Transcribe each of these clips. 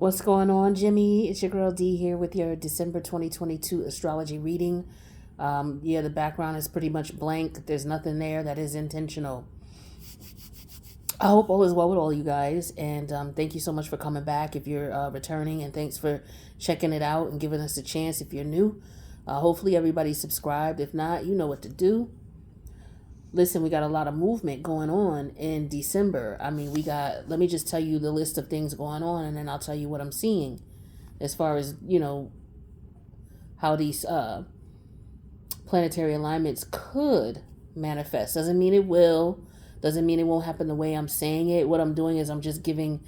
What's going on, Jimmy? It's your girl D here with your December 2022 astrology reading. The background is pretty much blank. There's nothing there that is intentional. I hope all is well with all you guys, and thank you so much for coming back if you're returning, and thanks for checking it out and giving us a chance if you're new. Hopefully everybody's subscribed. If not, you know what to do. Listen, we got a lot of movement going on in December. Let me just tell you the list of things going on, and then I'll tell you what I'm seeing as far as, how these planetary alignments could manifest. Doesn't mean it will. Doesn't mean it won't happen the way I'm saying it. What I'm doing is I'm just giving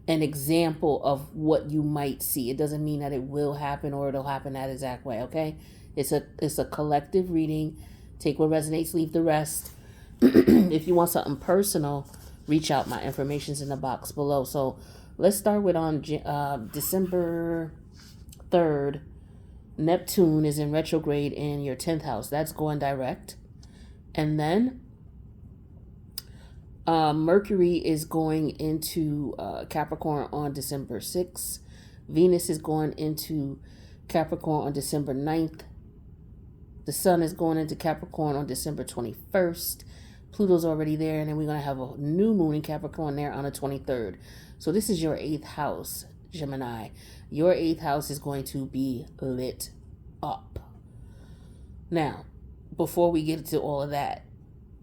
an example of what you might see. It doesn't mean that it will happen or it'll happen that exact way, okay? It's a collective reading. Take what resonates, leave the rest. If you want something personal, reach out. My information's in the box below. So let's start with on December 3rd. Neptune is in retrograde in your 10th house. That's going direct. And then Mercury is going into Capricorn on December 6th. Venus is going into Capricorn on December 9th. The Sun is going into Capricorn on December 21st. Pluto's already there, and then we're going to have a new moon in Capricorn there on the 23rd. So this is your 8th house, Gemini. Your 8th house is going to be lit up. Now, before we get to all of that,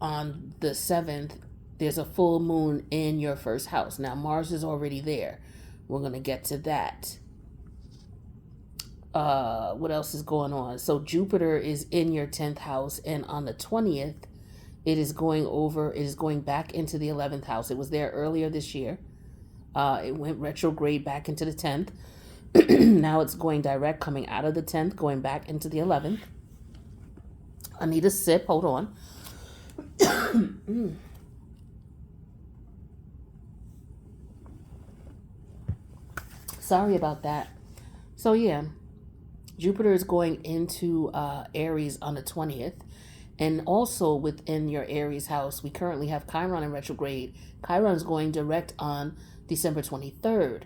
on the 7th, there's a full moon in your first house. Now, Mars is already there. We're going to get to that. What else is going on? So Jupiter is in your 10th house, and on the 20th, it is going back into the 11th house. It was there earlier this year. It went retrograde back into the 10th. Now it's going direct, coming out of the 10th, going back into the 11th. I need a sip. Hold on. Sorry about that. So yeah, Jupiter is going into Aries on the 20th. And also within your Aries house, we currently have Chiron in retrograde. Chiron is going direct on December 23rd.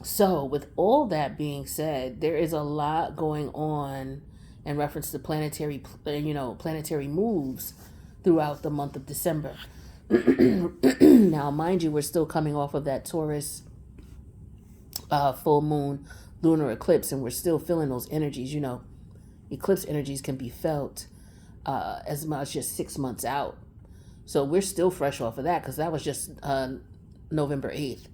So with all that being said, there is a lot going on in reference to planetary moves throughout the month of December. Now, mind you, we're still coming off of that Taurus full moon lunar eclipse, and we're still feeling those energies. Eclipse energies can be felt as much as 6 months out. So we're still fresh off of that, because that was just November 8th.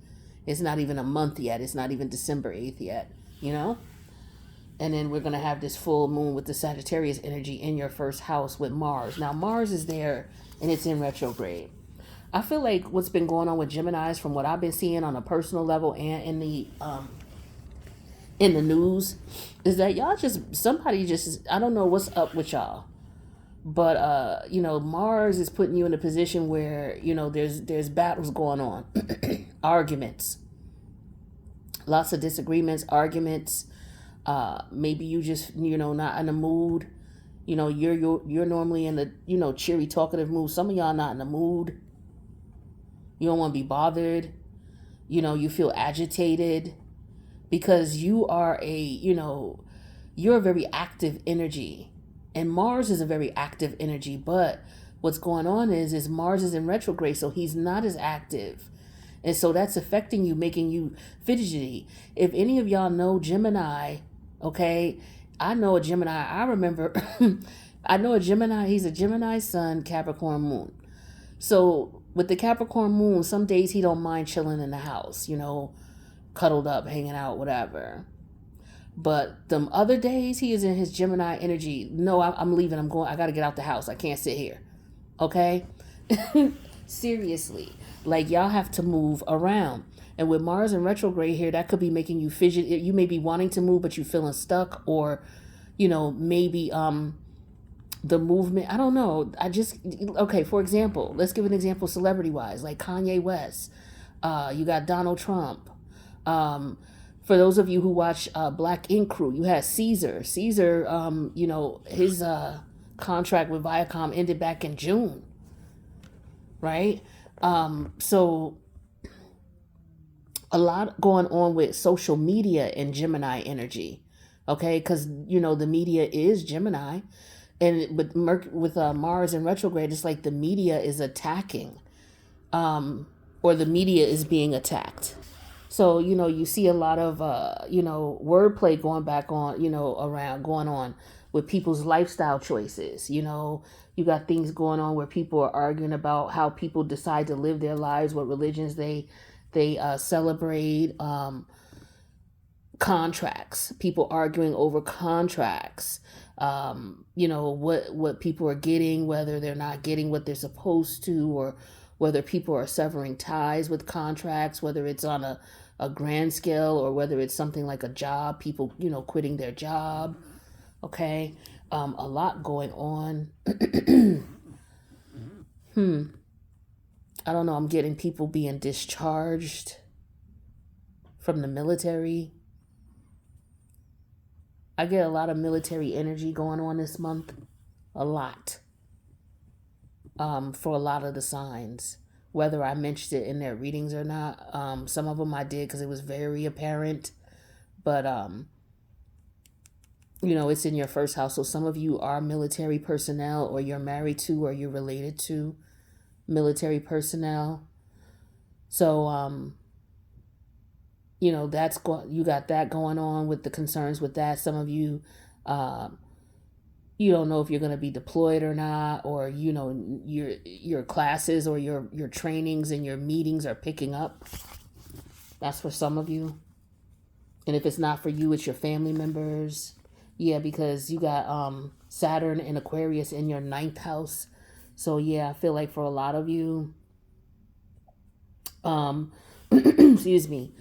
It's not even a month yet. It's not even December 8th yet, And then we're going to have this full moon with the Sagittarius energy in your first house with Mars. Now, Mars is there, and it's in retrograde. I feel like what's been going on with Geminis, from what I've been seeing on a personal level and in the news, is that somebody I don't know what's up with y'all, but Mars is putting you in a position where there's battles going on. Arguments, lots of disagreements, arguments. Maybe you just not in the mood. You're normally in the cheery, talkative mood. Some of y'all not in the mood. You don't want to be bothered. You feel agitated, because you are you're a very active energy, and Mars is a very active energy. But what's going on is Mars is in retrograde, so he's not as active, and so that's affecting you, making you fidgety. If any of y'all know Gemini, okay, I know a Gemini. I remember, I know a Gemini. He's a Gemini sun, Capricorn moon. So with the Capricorn moon, some days he don't mind chilling in the house, cuddled up, hanging out, whatever. But them other days, he is in his Gemini energy. No, I'm leaving. I'm going. I got to get out the house. I can't sit here. Okay? Seriously. Like, y'all have to move around. And with Mars in retrograde here, that could be making you fidget. You may be wanting to move, but you're feeling stuck. Or, maybe the movement. I don't know. Okay, for example, let's give an example celebrity-wise. Like Kanye West. You got Donald Trump. For those of you who watch Black Ink Crew, you had Caesar. Caesar, his contract with Viacom ended back in June, right? So A lot going on with social media and Gemini energy. Okay, because the media is Gemini, and with Mars in retrograde, it's like the media is attacking, or the media is being attacked. So you see a lot of wordplay going back on, around going on with people's lifestyle choices. You got things going on where people are arguing about how people decide to live their lives, what religions they celebrate, contracts, people arguing over contracts, what people are getting, whether they're not getting what they're supposed to, or whether people are severing ties with contracts, whether it's on a grand scale or whether it's something like a job, people quitting their job. Okay. A lot going on. I don't know, I'm getting people being discharged from the military. I get a lot of military energy going on this month. A lot. For a lot of the signs. Whether I mentioned it in their readings or not. Some of them I did because it was very apparent. But, it's in your first house. So some of you are military personnel, or you're married to, or you're related to military personnel. So, that's you got that going on with the concerns with that. Some of you, you don't know if you're going to be deployed or not, or your classes or your trainings and your meetings are picking up. That's for some of you. And if it's not for you, it's your family members. Yeah, because you got Saturn and Aquarius in your 9th house. So yeah, I feel like for a lot of you, excuse me,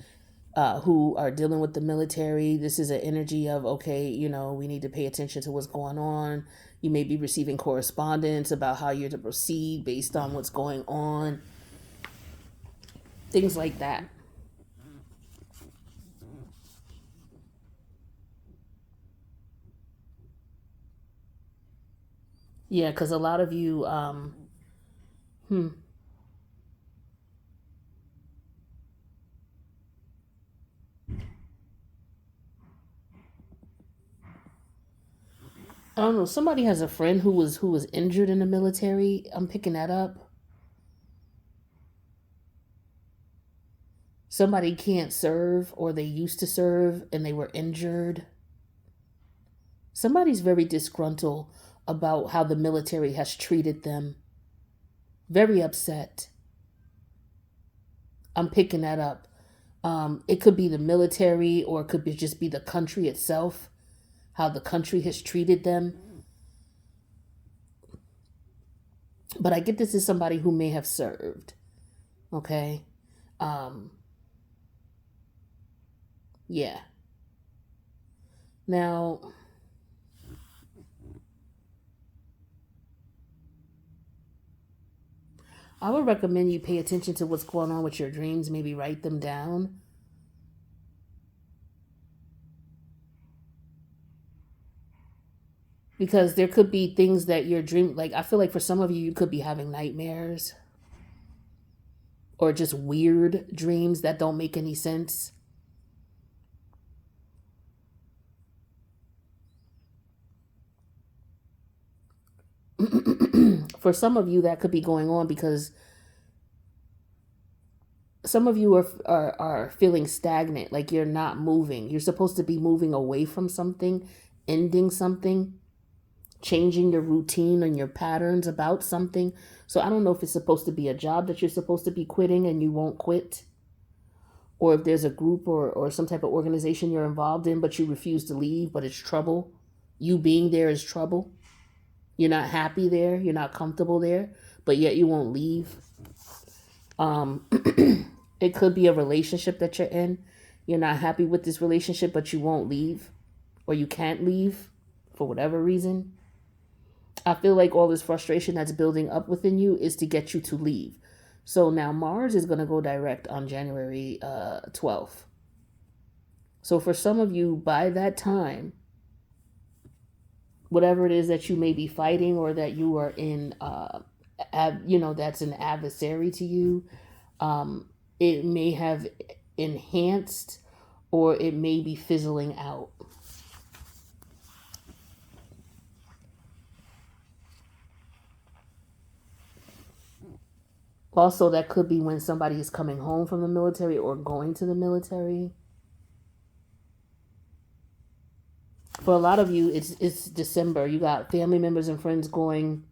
who are dealing with the military, this is an energy of, okay, we need to pay attention to what's going on. You may be receiving correspondence about how you're to proceed based on what's going on. Things like that. Yeah, because a lot of you, I don't know. Somebody has a friend who was injured in the military. I'm picking that up. Somebody can't serve, or they used to serve and they were injured. Somebody's very disgruntled about how the military has treated them. Very upset. I'm picking that up. It could be the military, or it could just be the country itself, how the country has treated them. But I get this is somebody who may have served. Okay. Yeah. Now, I would recommend you pay attention to what's going on with your dreams. Maybe write them down. Because there could be things that your dream, like I feel like for some of you, you could be having nightmares or just weird dreams that don't make any sense. For some of you, that could be going on because some of you are feeling stagnant, like you're not moving. You're supposed to be moving away from something, ending something, changing your routine and your patterns about something. So I don't know if it's supposed to be a job that you're supposed to be quitting and you won't quit, or if there's a group or some type of organization you're involved in, but you refuse to leave, but it's trouble. You being there is trouble. You're not happy there. You're not comfortable there, but yet you won't leave. It could be a relationship that you're in. You're not happy with this relationship, but you won't leave, or you can't leave for whatever reason. I feel like all this frustration that's building up within you is to get you to leave. So now Mars is going to go direct on January 12th. So for some of you, by that time, whatever it is that you may be fighting or that you are in, that's an adversary to you, it may have enhanced or it may be fizzling out. Also, that could be when somebody is coming home from the military or going to the military. For a lot of you, it's December. You got family members and friends going.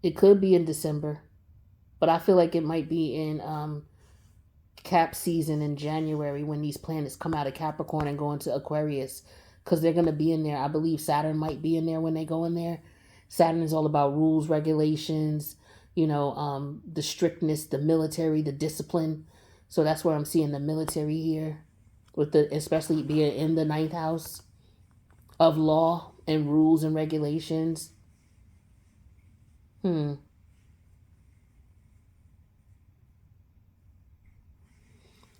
It could be in December, but I feel like it might be in cap season in January when these planets come out of Capricorn and go into Aquarius, because they're going to be in there. I believe Saturn might be in there when they go in there. Saturn is all about rules, regulations, the strictness, the military, the discipline. So that's where I'm seeing the military here, especially being in the ninth house of law and rules and regulations.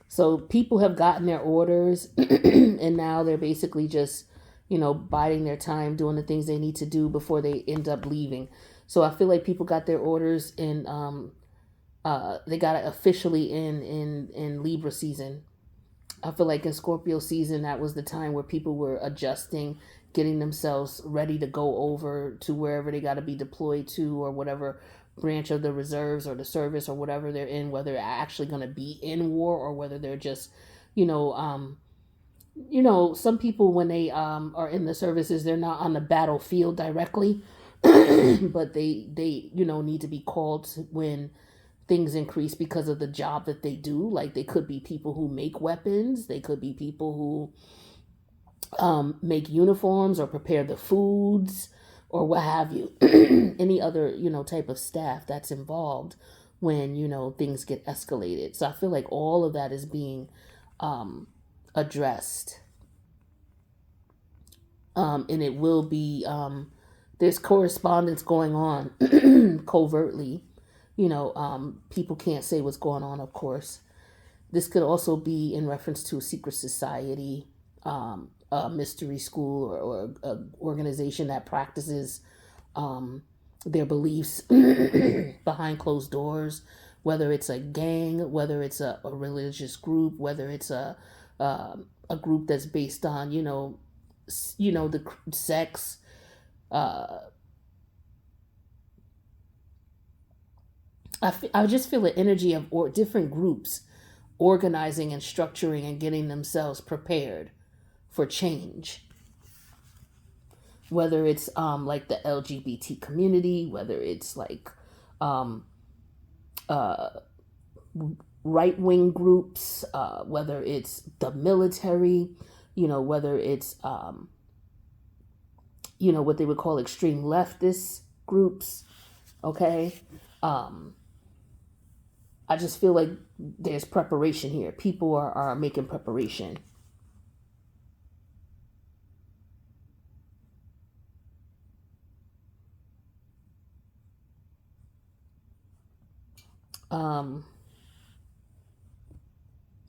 So people have gotten their orders and now they're basically just, biding their time, doing the things they need to do before they end up leaving. So I feel like people got their orders and they got it officially in Libra season. I feel like in Scorpio season, that was the time where people were adjusting, getting themselves ready to go over to wherever they got to be deployed to, or whatever branch of the reserves or the service or whatever they're in, whether they're actually going to be in war or whether they're just, some people when they are in the services, they're not on the battlefield directly, but they need to be called when things increase because of the job that they do. Like they could be people who make weapons, they could be people who make uniforms or prepare the foods or what have you. Any other type of staff that's involved when things get escalated. So I feel like all of that is being addressed, and it will be there's correspondence going on covertly. People can't say what's going on, of course. This could also be in reference to a secret society, a mystery school, or an organization that practices their beliefs behind closed doors, whether it's a gang, whether it's a religious group, whether it's a group that's based on, the sex, I just feel the energy of different groups organizing and structuring and getting themselves prepared for change. Whether it's like the LGBT community, whether it's like right-wing groups, whether it's the military, whether it's what they would call extreme leftist groups. Okay. I just feel like there's preparation here. People are making preparation.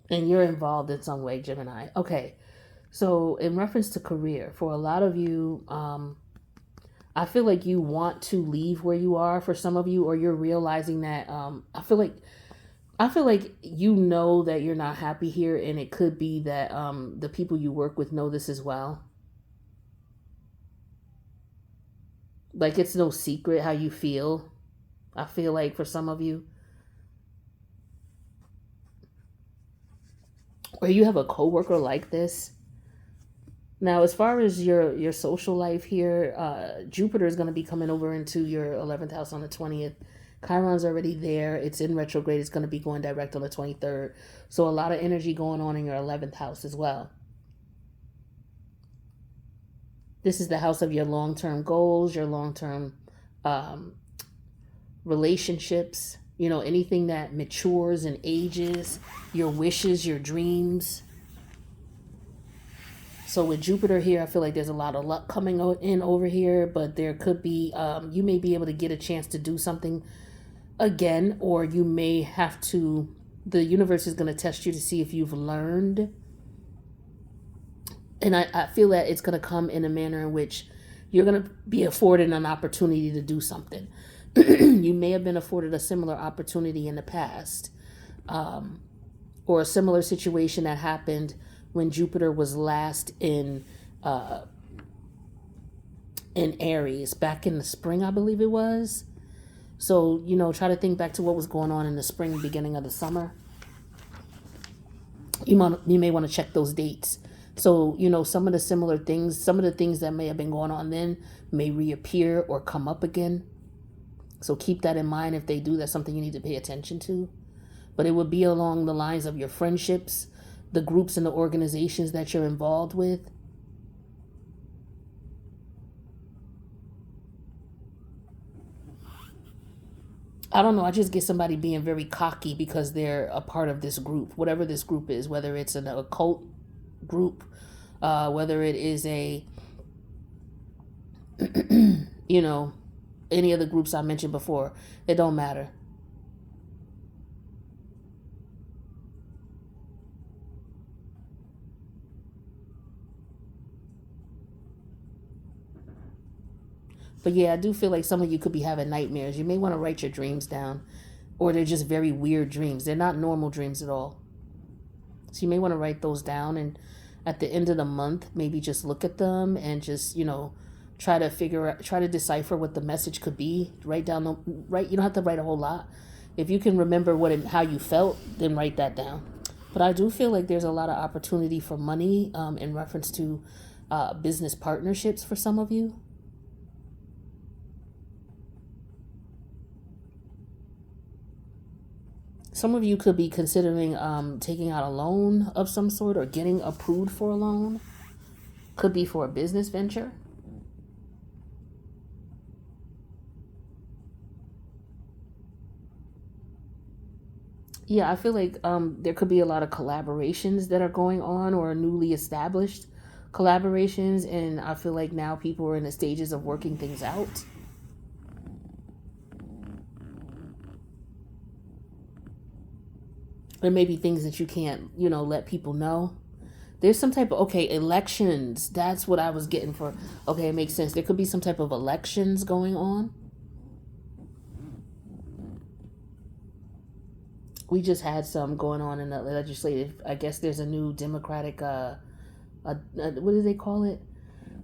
And you're involved in some way, Gemini. Okay. So in reference to career, for a lot of you, I feel like you want to leave where you are for some of you, or you're realizing that I feel like that you're not happy here, and it could be that the people you work with know this as well. Like it's no secret how you feel. I feel like for some of you, or you have a coworker like this. Now, as far as your social life here, Jupiter is going to be coming over into your 11th house on the 20th. Chiron's already there. It's in retrograde. It's going to be going direct on the 23rd. So a lot of energy going on in your 11th house as well. This is the house of your long-term goals, your long-term relationships, anything that matures and ages, your wishes, your dreams. So with Jupiter here, I feel like there's a lot of luck coming in over here, but there could be, you may be able to get a chance to do something again, or you may have to, the universe is going to test you to see if you've learned. And I feel that it's going to come in a manner in which you're going to be afforded an opportunity to do something. You may have been afforded a similar opportunity in the past. or a similar situation that happened when Jupiter was last in Aries back in the spring, I believe it was. So, try to think back to what was going on in the spring, beginning of the summer. You may want to check those dates. So, some of the similar things, some of the things that may have been going on then may reappear or come up again. So keep that in mind. If they do, that's something you need to pay attention to. But it would be along the lines of your friendships, the groups and the organizations that you're involved with. I don't know. I just get somebody being very cocky because they're a part of this group, whatever this group is, whether it's an occult group, whether it is a, any of the groups I mentioned before. It don't matter. But yeah, I do feel like some of you could be having nightmares. You may want to write your dreams down, or they're just very weird dreams. They're not normal dreams at all. So you may want to write those down, and at the end of the month, maybe just look at them and just, try to decipher what the message could be. Write down you don't have to write a whole lot. If you can remember how you felt, then write that down. But I do feel like there's a lot of opportunity for money in reference to business partnerships for some of you. Some of you could be considering taking out a loan of some sort or getting approved for a loan. Could be for a business venture. Yeah, I feel like there could be a lot of collaborations that are going on or newly established collaborations. And I feel like now people are in the stages of working things out. There may be things that you can't, let people know. There's some type of, elections. That's what I was getting for. Okay, it makes sense. There could be some type of elections going on. We just had some going on in the legislative. I guess there's a new Democratic, what do they call it?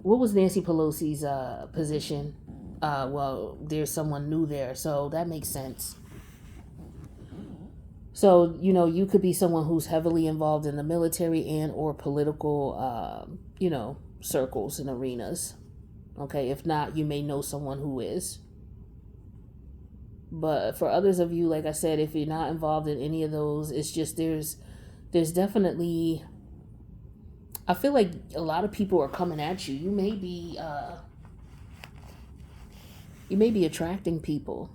What was Nancy Pelosi's position? Well, there's someone new there, so that makes sense. So, you could be someone who's heavily involved in the military and or political, circles and arenas. Okay, if not, you may know someone who is. But for others of you, like I said, if you're not involved in any of those, it's just there's definitely, I feel like a lot of people are coming at you. You may be attracting people.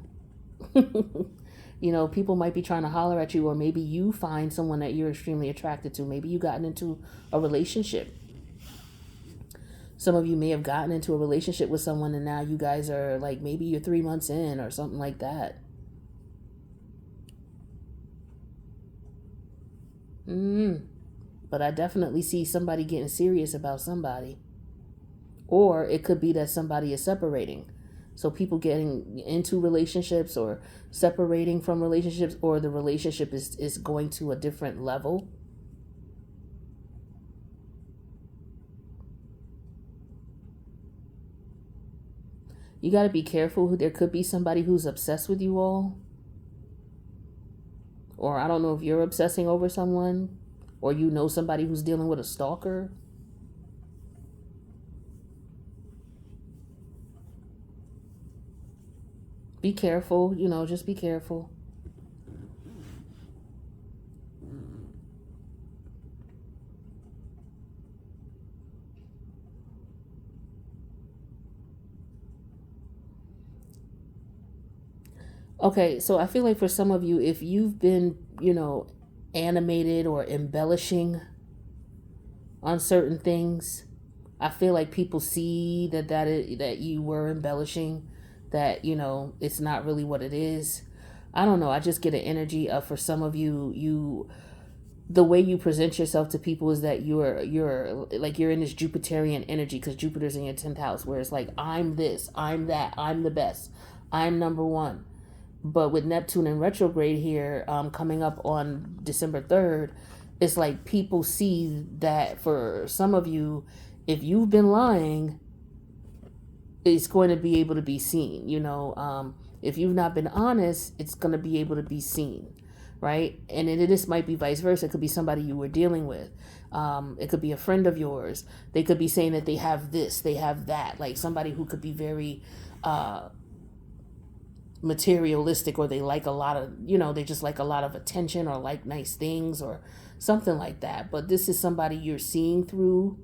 People might be trying to holler at you, or maybe you find someone that you're extremely attracted to. Maybe you gotten into a relationship. Some of you may have gotten into a relationship with someone and now you guys are like, maybe you're 3 months in or something like that. But I definitely see somebody getting serious about somebody. Or it could be that somebody is separating. So people getting into relationships or separating from relationships, or the relationship is going to a different level. You got to be careful. There could be somebody who's obsessed with you all. Or I don't know if you're obsessing over someone, or somebody who's dealing with a stalker. Be careful, just be careful. Okay, so I feel like for some of you, if you've been, animated or embellishing on certain things, I feel like people see that you were embellishing, that it's not really what it is. I don't know. I just get an energy of, for some of you, the way you present yourself to people is that you're in this Jupiterian energy, because Jupiter's in your 10th house, where it's like, I'm this, I'm that, I'm the best, I'm number one. But with Neptune in retrograde here, coming up on December 3rd, it's like people see that for some of you, if you've been lying, it's going to be able to be seen. If you've not been honest, it's going to be able to be seen, right? And this might be vice versa. It could be somebody you were dealing with. It could be a friend of yours. They could be saying that they have this, they have that. Like somebody who could be very materialistic, or they like a lot of, they just like a lot of attention, or like nice things or something like that. But this is somebody you're seeing through.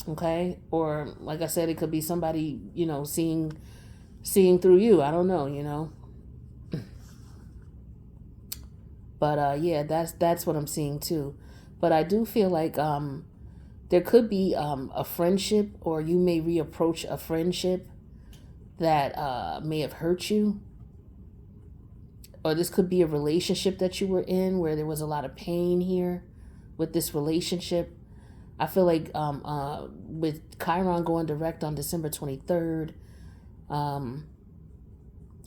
Okay. Or like I said, it could be somebody, seeing through you. I don't know. But yeah, that's what I'm seeing too. But I do feel like there could be a friendship, or you may reapproach a friendship that may have hurt you. Or this could be a relationship that you were in where there was a lot of pain here with this relationship. I feel like with Chiron going direct on December 23rd, I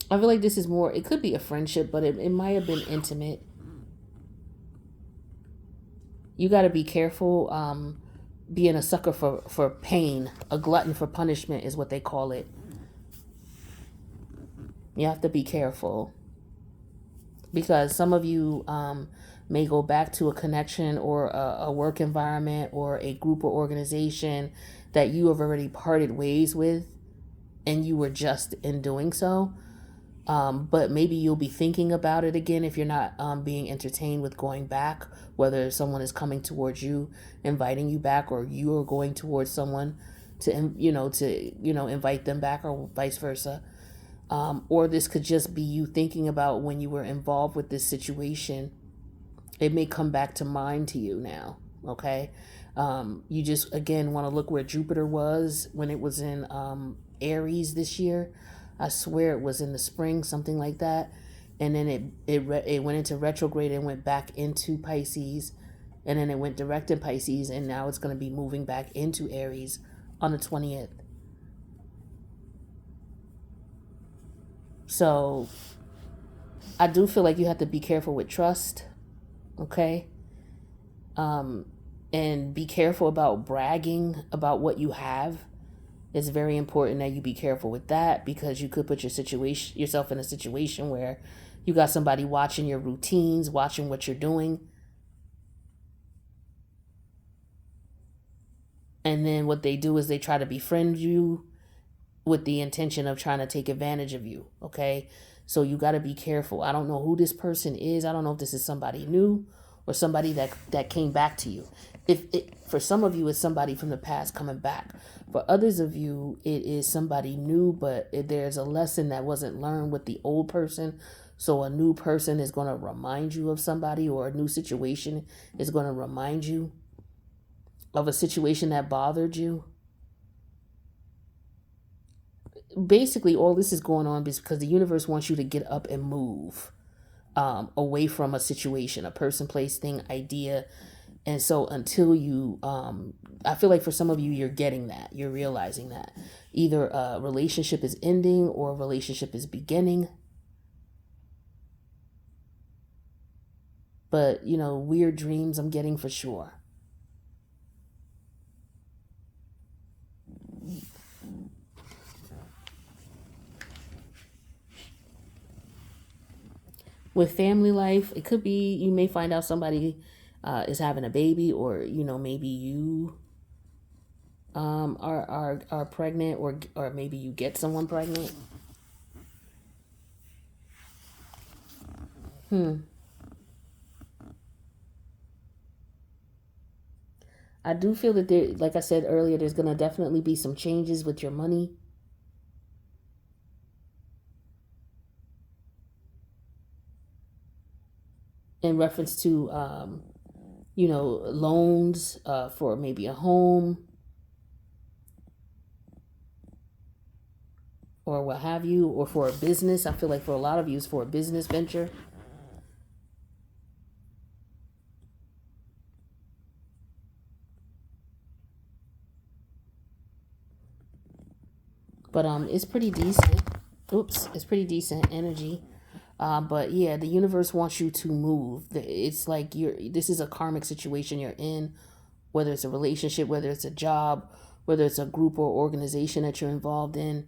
feel like this is more, it could be a friendship, but it might have been intimate. You got to be careful being a sucker for pain. A glutton for punishment is what they call it. You have to be careful. Because some of you may go back to a connection or a work environment or a group or organization that you have already parted ways with, and you were just in doing so. But maybe you'll be thinking about it again if you're not being entertained with going back, whether someone is coming towards you, inviting you back, or you are going towards someone to invite them back, or vice versa. Or this could just be you thinking about when you were involved with this situation. It may come back to mind to you now, okay? You just, again, want to look where Jupiter was when it was in Aries this year. I swear it was in the spring, something like that. And then it went into retrograde and went back into Pisces. And then it went direct in Pisces, and now it's going to be moving back into Aries on the 20th. So I do feel like you have to be careful with trust, okay? And be careful about bragging about what you have. It's very important that you be careful with that, because you could put yourself in a situation where you got somebody watching your routines, watching what you're doing. And then what they do is they try to befriend you with the intention of trying to take advantage of you, okay? So you got to be careful. I don't know who this person is. I don't know if this is somebody new or somebody that came back to you. For some of you, it's somebody from the past coming back. For others of you, it is somebody new, but there's a lesson that wasn't learned with the old person. So a new person is going to remind you of somebody, or a new situation is going to remind you of a situation that bothered you. Basically, all this is going on because the universe wants you to get up and move away from a situation, a person, place, thing, idea. And so until you, I feel like for some of you, you're getting that. You're realizing that. Either a relationship is ending or a relationship is beginning. But, weird dreams I'm getting for sure. With family life, it could be you may find out somebody is having a baby, or maybe you are pregnant, or maybe you get someone pregnant. I do feel that there, like I said earlier, there's gonna definitely be some changes with your money. In reference to loans for maybe a home or what have you, or for a business. I feel like for a lot of you, it's for a business venture. But it's pretty decent. Oops, it's pretty decent energy. But yeah, the universe wants you to move. It's like this is a karmic situation you're in, whether it's a relationship, whether it's a job, whether it's a group or organization that you're involved in.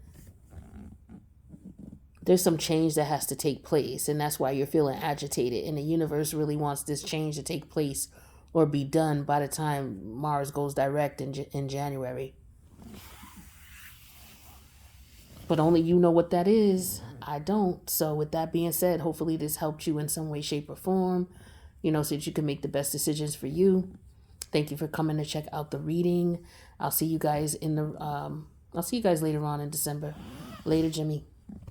There's some change that has to take place, and that's why you're feeling agitated. And the universe really wants this change to take place or be done by the time Mars goes direct in January. But only you know what that is. I don't. So with that being said, hopefully this helped you in some way, shape, or form, so that you can make the best decisions for you. Thank you for coming to check out the reading. I'll see you guys later on in December. Later, Jimmy.